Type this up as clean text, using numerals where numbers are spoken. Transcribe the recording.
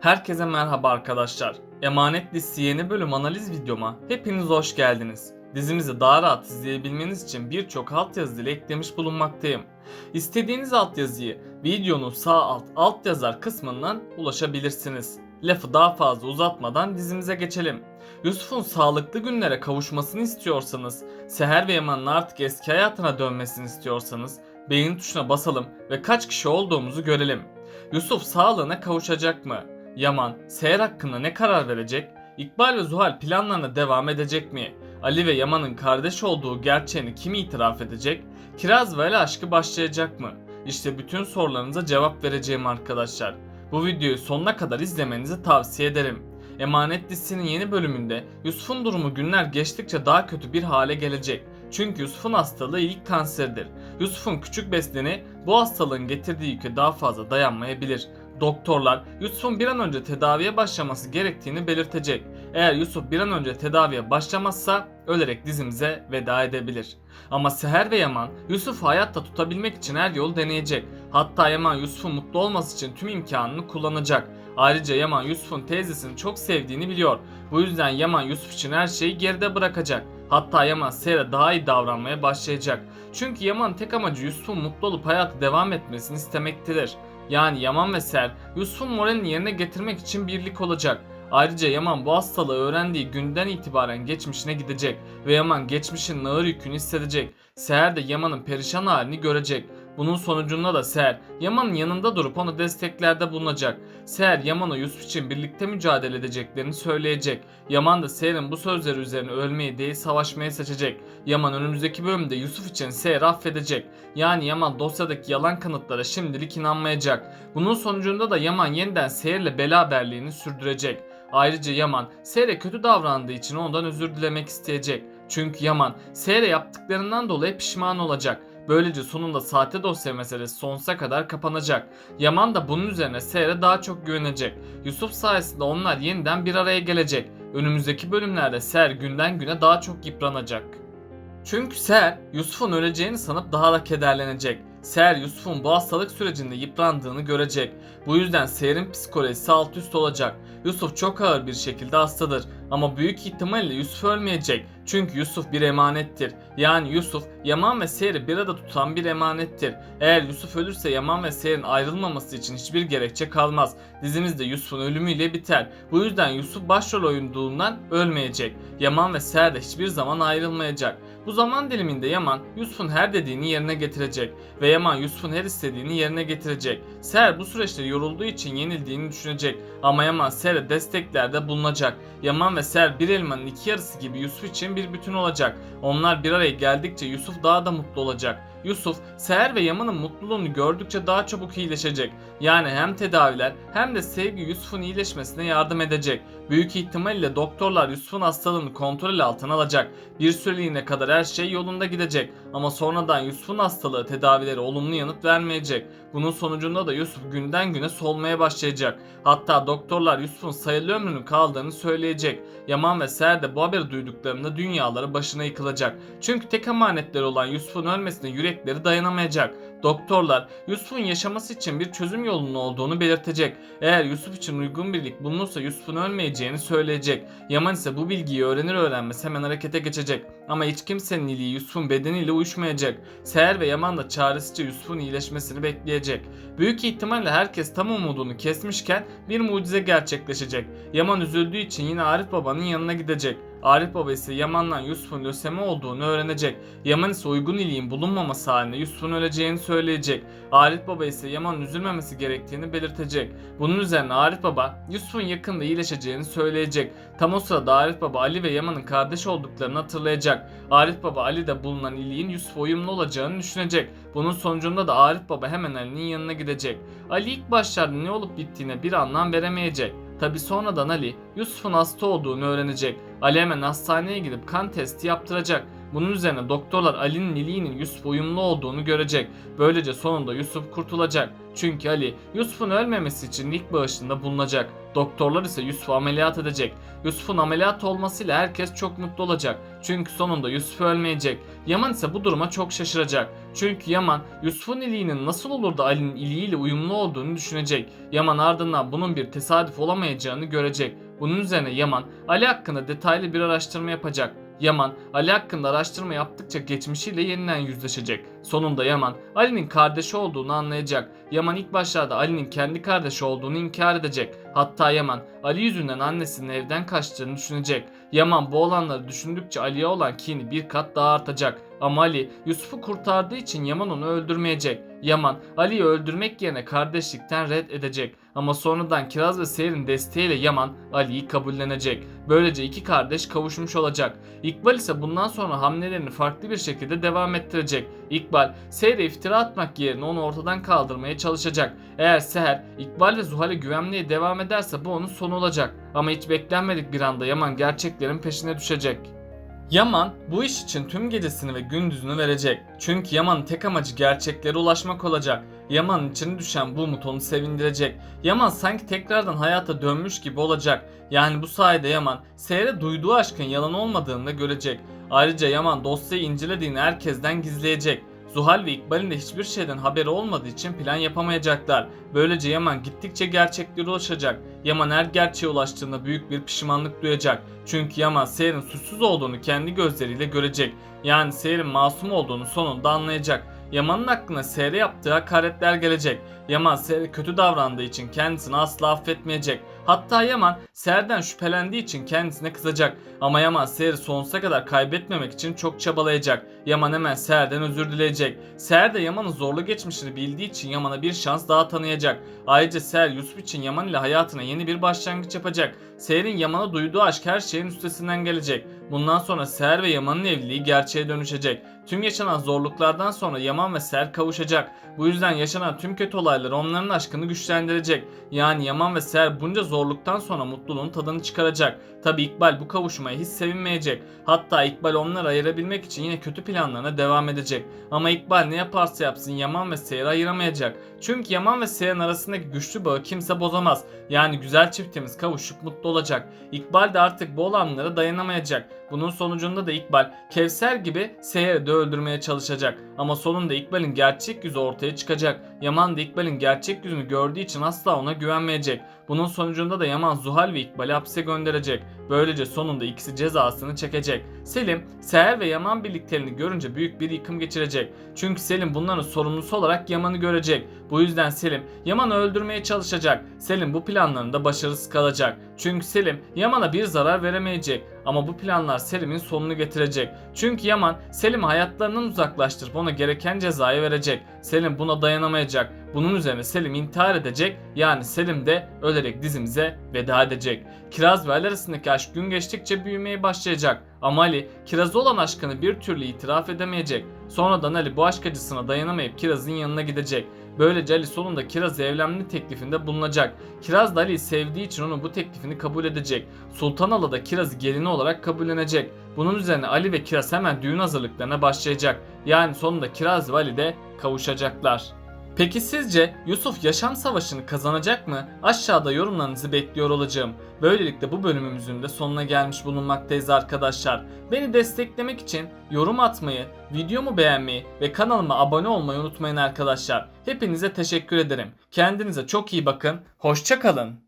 Herkese merhaba arkadaşlar. Emanet dizisi yeni bölüm analiz videoma hepiniz hoş geldiniz. Dizimizi daha rahat izleyebilmeniz için birçok altyazı ile eklemiş bulunmaktayım. İstediğiniz altyazıyı videonun sağ alt yazar kısmından ulaşabilirsiniz. Lafı daha fazla uzatmadan dizimize geçelim. Yusuf'un sağlıklı günlere kavuşmasını istiyorsanız, Seher ve Yaman'ın artık eski hayatına dönmesini istiyorsanız beğeni tuşuna basalım ve kaç kişi olduğumuzu görelim. Yusuf sağlığına kavuşacak mı? Yaman, Seher hakkında ne karar verecek? İkbal ve Zuhal planlarına devam edecek mi? Ali ve Yaman'ın kardeş olduğu gerçeğini kim itiraf edecek? Kiraz ve Ali aşkı başlayacak mı? İşte bütün sorularınıza cevap vereceğim arkadaşlar. Bu videoyu sonuna kadar izlemenizi tavsiye ederim. Emanet dizisinin yeni bölümünde Yusuf'un durumu günler geçtikçe daha kötü bir hale gelecek. Çünkü Yusuf'un hastalığı ilk kanseridir. Yusuf'un küçük besleni bu hastalığın getirdiği yüke daha fazla dayanmayabilir. Doktorlar Yusuf'un bir an önce tedaviye başlaması gerektiğini belirtecek. Eğer Yusuf bir an önce tedaviye başlamazsa ölerek dizimize veda edebilir. Ama Seher ve Yaman Yusuf'u hayatta tutabilmek için her yolu deneyecek. Hatta Yaman Yusuf'un mutlu olması için tüm imkanını kullanacak. Ayrıca Yaman Yusuf'un teyzesini çok sevdiğini biliyor. Bu yüzden Yaman Yusuf için her şeyi geride bırakacak. Hatta Yaman Seher'e daha iyi davranmaya başlayacak. Çünkü Yaman'ın tek amacı Yusuf'un mutlu olup hayatı devam etmesini istemektedir. Yani Yaman ve Seher Yusuf'un moralini yerine getirmek için birlik olacak. Ayrıca Yaman bu hastalığı öğrendiği günden itibaren geçmişine gidecek ve Yaman geçmişin ağır yükünü hissedecek. Seher de Yaman'ın perişan halini görecek. Bunun sonucunda da Seher Yaman'ın yanında durup onu desteklerde bulunacak. Seher Yaman'a Yusuf için birlikte mücadele edeceklerini söyleyecek. Yaman da Seher'in bu sözleri üzerine ölmeyi değil savaşmayı seçecek. Yaman önümüzdeki bölümde Yusuf için Seher'i affedecek. Yani Yaman dosyadaki yalan kanıtlara şimdilik inanmayacak. Bunun sonucunda da Yaman yeniden Seher'le beraberliğini sürdürecek. Ayrıca Yaman Seher'e kötü davrandığı için ondan özür dilemek isteyecek. Çünkü Yaman Seher'e yaptıklarından dolayı pişman olacak. Böylece sonunda sahte dosya meselesi sonsuza kadar kapanacak. Yaman da bunun üzerine Seher'e daha çok güvenecek. Yusuf sayesinde onlar yeniden bir araya gelecek. Önümüzdeki bölümlerde Seher günden güne daha çok yıpranacak. Çünkü Seher Yusuf'un öleceğini sanıp daha da kederlenecek. Seher Yusuf'un bu hastalık sürecinde yıprandığını görecek. Bu yüzden Seher'in psikolojisi alt üst olacak. Yusuf çok ağır bir şekilde hastadır ama büyük ihtimalle Yusuf ölmeyecek. Çünkü Yusuf bir emanettir. Yani Yusuf Yaman ve Seher'i bir arada tutan bir emanettir. Eğer Yusuf ölürse Yaman ve Seher'in ayrılmaması için hiçbir gerekçe kalmaz. Dizimiz de Yusuf'un ölümüyle biter. Bu yüzden Yusuf başrol oyuncuğundan ölmeyecek. Yaman ve Seher de hiçbir zaman ayrılmayacak. Bu zaman diliminde Yaman Yusuf'un her dediğini yerine getirecek ve Yaman Yusuf'un her istediğini yerine getirecek. Seher bu süreçte yorulduğu için yenildiğini düşünecek ama Yaman Seher'e desteklerde bulunacak. Yaman ve Seher bir elmanın iki yarısı gibi Yusuf için bir bütün olacak. Onlar bir araya geldikçe Yusuf daha da mutlu olacak. Yusuf, Seher ve Yaman'ın mutluluğunu gördükçe daha çabuk iyileşecek. Yani hem tedaviler hem de sevgi Yusuf'un iyileşmesine yardım edecek. Büyük ihtimalle doktorlar Yusuf'un hastalığını kontrol altına alacak. Bir süreliğine kadar her şey yolunda gidecek. Ama sonradan Yusuf'un hastalığı tedavileri olumlu yanıt vermeyecek. Bunun sonucunda da Yusuf günden güne solmaya başlayacak. Hatta doktorlar Yusuf'un sayılı ömrünün kaldığını söyleyecek. Yaman ve Seher de bu haberi duyduklarında dünyaları başına yıkılacak. Çünkü tek emanetleri olan Yusuf'un ölmesine yürekleri dayanamayacak. Doktorlar Yusuf'un yaşaması için bir çözüm yolunun olduğunu belirtecek. Eğer Yusuf için uygun birlik bulunursa Yusuf'un ölmeyeceğini söyleyecek. Yaman ise bu bilgiyi öğrenir öğrenmez hemen harekete geçecek. Ama hiç kimsenin iyiliği Yusuf'un bedeniyle uyuşmayacak. Seher ve Yaman da çaresizce Yusuf'un iyileşmesini bekleyecek. Büyük ihtimalle herkes tam umudunu kesmişken bir mucize gerçekleşecek. Yaman üzüldüğü için yine Arif Baba'nın yanına gidecek. Arif Baba ise Yaman'dan Yusuf'un lösemi olduğunu öğrenecek. Yaman ise uygun iliğin bulunmaması halinde Yusuf'un öleceğini söyleyecek. Arif Baba ise Yaman'ın üzülmemesi gerektiğini belirtecek. Bunun üzerine Arif Baba Yusuf'un yakında iyileşeceğini söyleyecek. Tam o sırada Arif Baba Ali ve Yaman'ın kardeş olduklarını hatırlayacak. Arif Baba Ali'de bulunan iliğin Yusuf'a uyumlu olacağını düşünecek. Bunun sonucunda da Arif Baba hemen Ali'nin yanına gidecek. Ali ilk başlarda ne olup bittiğine bir anlam veremeyecek. Tabi sonradan Ali Yusuf'un hasta olduğunu öğrenecek. Ali hemen hastaneye gidip kan testi yaptıracak. Bunun üzerine doktorlar Ali'nin iliğinin Yusuf'a uyumlu olduğunu görecek. Böylece sonunda Yusuf kurtulacak. Çünkü Ali Yusuf'un ölmemesi için ilk bağışında bulunacak. Doktorlar ise Yusuf'u ameliyat edecek. Yusuf'un ameliyat olmasıyla herkes çok mutlu olacak. Çünkü sonunda Yusuf ölmeyecek. Yaman ise bu duruma çok şaşıracak. Çünkü Yaman Yusuf'un iliğinin nasıl olur da Ali'nin iliğiyle uyumlu olduğunu düşünecek. Yaman ardından bunun bir tesadüf olamayacağını görecek. Bunun üzerine Yaman Ali hakkında detaylı bir araştırma yapacak. Yaman, Ali hakkında araştırma yaptıkça geçmişiyle yeniden yüzleşecek. Sonunda Yaman, Ali'nin kardeşi olduğunu anlayacak. Yaman ilk başlarda Ali'nin kendi kardeşi olduğunu inkar edecek. Hatta Yaman, Ali yüzünden annesinin evden kaçtığını düşünecek. Yaman bu olanları düşündükçe Ali'ye olan kini bir kat daha artacak. Ama Ali, Yusuf'u kurtardığı için Yaman onu öldürmeyecek. Yaman, Ali'yi öldürmek yerine kardeşlikten red edecek. Ama sonradan Kiraz ve Seher'in desteğiyle Yaman, Ali'yi kabullenecek. Böylece iki kardeş kavuşmuş olacak. İkbal ise bundan sonra hamlelerini farklı bir şekilde devam ettirecek. İkbal, Seher'e iftira atmak yerine onu ortadan kaldırmaya çalışacak. Eğer Seher, İkbal ve Zuhal'e güvenmeye devam ederse bu onun sonu olacak. Ama hiç beklenmedik bir anda Yaman gerçeklerin peşine düşecek. Yaman bu iş için tüm gecesini ve gündüzünü verecek. Çünkü Yaman'ın tek amacı gerçeklere ulaşmak olacak. Yaman'ın içine düşen bu umut onu sevindirecek. Yaman sanki tekrardan hayata dönmüş gibi olacak. Yani bu sayede Yaman Seher'e duyduğu aşkın yalan olmadığını da görecek. Ayrıca Yaman dosyayı incelediğini herkesten gizleyecek. Zuhal ve İkbal'in de hiçbir şeyden haberi olmadığı için plan yapamayacaklar. Böylece Yaman gittikçe gerçeklere ulaşacak. Yaman her gerçeğe ulaştığında büyük bir pişmanlık duyacak. Çünkü Yaman Seher'in suçsuz olduğunu kendi gözleriyle görecek. Yani Seher'in masum olduğunu sonunda anlayacak. Yaman'ın aklına Seher'e yaptığı hakaretler gelecek. Yaman Seher'e kötü davrandığı için kendisini asla affetmeyecek. Hatta Yaman Seher'den şüphelendiği için kendisine kızacak. Ama Yaman Seher'i sonsuza kadar kaybetmemek için çok çabalayacak. Yaman hemen Seher'den özür dileyecek. Seher de Yaman'ın zorlu geçmişini bildiği için Yaman'a bir şans daha tanıyacak. Ayrıca Seher Yusuf için Yaman ile hayatına yeni bir başlangıç yapacak. Seher'in Yaman'a duyduğu aşk her şeyin üstesinden gelecek. Bundan sonra Seher ve Yaman'ın evliliği gerçeğe dönüşecek. Tüm yaşanan zorluklardan sonra Yaman ve Seher kavuşacak. Bu yüzden yaşanan tüm kötü olaylar onların aşkını güçlendirecek. Yani Yaman ve Seher bunca zorluktan sonra mutluluğun tadını çıkaracak. Tabi İkbal bu kavuşmaya hiç sevinmeyecek. Hatta İkbal onları ayırabilmek için yine kötü planlarına devam edecek. Ama İkbal ne yaparsa yapsın Yaman ve Seher'i ayıramayacak. Çünkü Yaman ve Seher'in arasındaki güçlü bağı kimse bozamaz. Yani güzel çiftimiz kavuşup mutlu olacak. İkbal de artık bu olanlara dayanamayacak. Bunun sonucunda da İkbal Kevser gibi Seher'i de öldürmeye çalışacak. Ama sonunda İkbal'in gerçek yüzü ortaya çıkacak. Yaman da İkbal'in gerçek yüzünü gördüğü için asla ona güvenmeyecek. Bunun sonucunda da Yaman Zuhal ve İkbal'i hapse gönderecek. Böylece sonunda ikisi cezasını çekecek. Selim, Seher ve Yaman birlikteliğini görünce büyük bir yıkım geçirecek. Çünkü Selim bunların sorumlusu olarak Yaman'ı görecek. Bu yüzden Selim Yaman'ı öldürmeye çalışacak. Selim bu planlarında başarısız kalacak. Çünkü Selim Yaman'a bir zarar veremeyecek. Ama bu planlar Selim'in sonunu getirecek. Çünkü Yaman Selim'i hayatlarından uzaklaştırıp ona gereken cezayı verecek. Selim buna dayanamayacak. Bunun üzerine Selim intihar edecek. Yani Selim de ölerek dizimize veda edecek. Kiraz ve Ali arasındaki aşk gün geçtikçe büyümeye başlayacak. Ama Ali Kiraz'a olan aşkını bir türlü itiraf edemeyecek. Sonradan Ali bu aşk acısına dayanamayıp Kiraz'ın yanına gidecek. Böylece Ali sonunda Kiraz'a evlenme teklifinde bulunacak. Kiraz da Ali'yi sevdiği için onun bu teklifini kabul edecek. Sultan Ala da Kiraz'ı gelini olarak kabullenecek. Bunun üzerine Ali ve Kiraz hemen düğün hazırlıklarına başlayacak. Yani sonunda Kiraz ve Ali de kavuşacaklar. Peki sizce Yusuf yaşam savaşını kazanacak mı? Aşağıda yorumlarınızı bekliyor olacağım. Böylelikle bu bölümümüzün de sonuna gelmiş bulunmaktayız arkadaşlar. Beni desteklemek için yorum atmayı, videomu beğenmeyi ve kanalıma abone olmayı unutmayın arkadaşlar. Hepinize teşekkür ederim. Kendinize çok iyi bakın. Hoşça kalın.